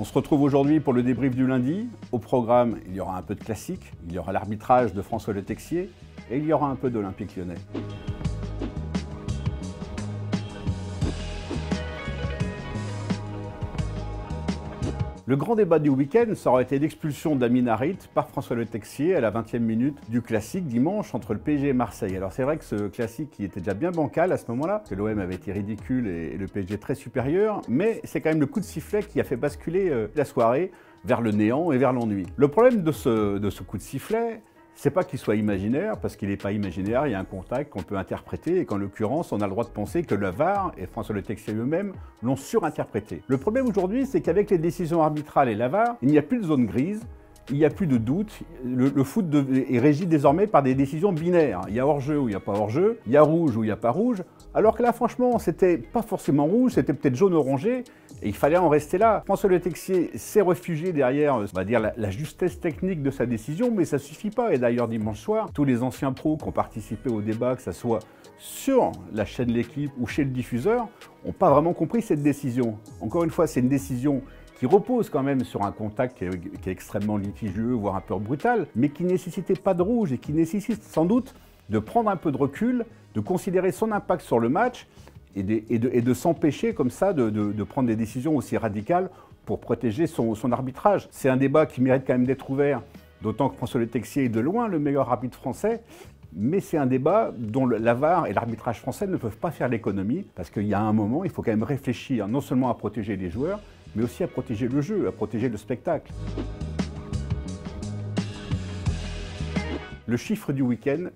On se retrouve aujourd'hui pour le débrief du lundi. Au programme, il y aura un peu de classique, il y aura l'arbitrage de François Le Texier et il y aura un peu d'Olympique Lyonnais. Le grand débat du week-end, ça aurait été l'expulsion d'Amin Harit par François Le Texier à la 20e minute du classique dimanche entre le PSG et Marseille. Alors c'est vrai que ce classique qui était déjà bien bancal à ce moment-là, que l'OM avait été ridicule et le PSG très supérieur, mais c'est quand même le coup de sifflet qui a fait basculer la soirée vers le néant et vers l'ennui. Le problème de ce coup de sifflet, c'est pas qu'il soit imaginaire, parce qu'il n'est pas imaginaire, il y a un contact qu'on peut interpréter et qu'en l'occurrence, on a le droit de penser que le VAR et François Le Texier eux-mêmes l'ont surinterprété. Le problème aujourd'hui, c'est qu'avec les décisions arbitrales et la VAR, il n'y a plus de zone grise, il n'y a plus de doute. Le foot est régi désormais par des décisions binaires. Il y a hors-jeu ou il n'y a pas hors-jeu, il y a rouge ou il n'y a pas rouge. Alors que là, franchement, c'était pas forcément rouge, c'était peut-être jaune-orangé, et il fallait en rester là. François Le Texier s'est réfugié derrière, on va dire, la justesse technique de sa décision, mais ça suffit pas. Et d'ailleurs, dimanche soir, tous les anciens pros qui ont participé au débat, que ce soit sur la chaîne L'Équipe ou chez le diffuseur, n'ont pas vraiment compris cette décision. Encore une fois, c'est une décision qui repose quand même sur un contact qui est extrêmement litigieux, voire un peu brutal, mais qui ne nécessitait pas de rouge et qui nécessite sans doute de prendre un peu de recul, de considérer son impact sur le match et de s'empêcher comme ça de prendre des décisions aussi radicales pour protéger son arbitrage. C'est un débat qui mérite quand même d'être ouvert, d'autant que François Le Texier est de loin le meilleur arbitre français, mais c'est un débat dont la VAR et l'arbitrage français ne peuvent pas faire l'économie, parce qu'il y a un moment, il faut quand même réfléchir non seulement à protéger les joueurs, mais aussi à protéger le jeu, à protéger le spectacle. Le chiffre du week-end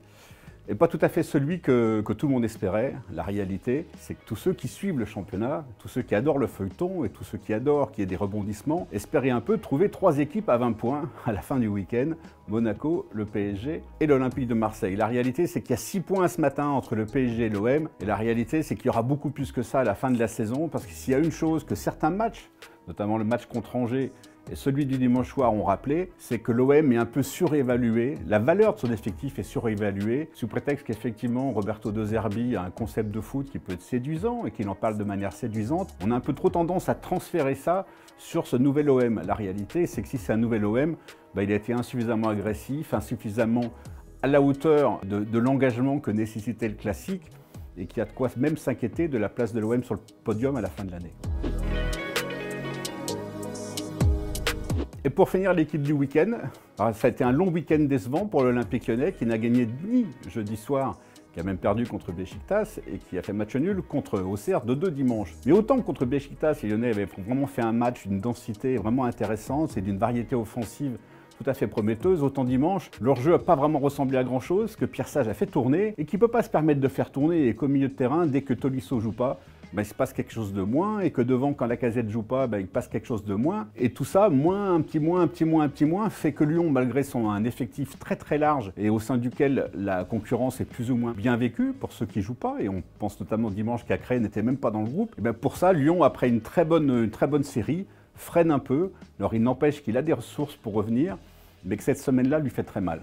n'est pas tout à fait celui que tout le monde espérait. La réalité, c'est que tous ceux qui suivent le championnat, tous ceux qui adorent le feuilleton et tous ceux qui adorent qu'il y ait des rebondissements, espéraient un peu trouver 3 équipes à 20 points à la fin du week-end, Monaco, le PSG et l'Olympique de Marseille. La réalité, c'est qu'il y a 6 points ce matin entre le PSG et l'OM, et la réalité, c'est qu'il y aura beaucoup plus que ça à la fin de la saison, parce que s'il y a une chose que certains matchs, notamment le match contre Angers, et celui du dimanche soir ont rappelé, c'est que l'OM est un peu surévalué, la valeur de son effectif est surévaluée, sous prétexte qu'effectivement Roberto De Zerbi a un concept de foot qui peut être séduisant et qu'il en parle de manière séduisante. On a un peu trop tendance à transférer ça sur ce nouvel OM. La réalité, c'est que si c'est un nouvel OM, il a été insuffisamment agressif, insuffisamment à la hauteur de l'engagement que nécessitait le classique, et qui a de quoi même s'inquiéter de la place de l'OM sur le podium à la fin de l'année. Et pour finir l'équipe du week-end, ça a été un long week-end décevant pour l'Olympique Lyonnais qui n'a gagné ni jeudi soir, qui a même perdu contre Beşiktaş et qui a fait match nul contre Auxerre de 2 dimanche. Mais autant contre Beşiktaş, les Lyonnais avaient vraiment fait un match d'une densité vraiment intéressante et d'une variété offensive tout à fait prometteuse, autant dimanche, leur jeu n'a pas vraiment ressemblé à grand-chose, que Pierre Sage a fait tourner et qui ne peut pas se permettre de faire tourner et qu'au milieu de terrain, dès que Tolisso joue pas, il se passe quelque chose de moins, et que devant, quand Lacazette joue pas, il passe quelque chose de moins. Et tout ça, un petit moins, fait que Lyon, malgré un effectif très très large, et au sein duquel la concurrence est plus ou moins bien vécue, pour ceux qui jouent pas, et on pense notamment dimanche qu'Acré n'était même pas dans le groupe, et pour ça, Lyon, après une très bonne série, freine un peu. Alors il n'empêche qu'il a des ressources pour revenir, mais que cette semaine-là lui fait très mal.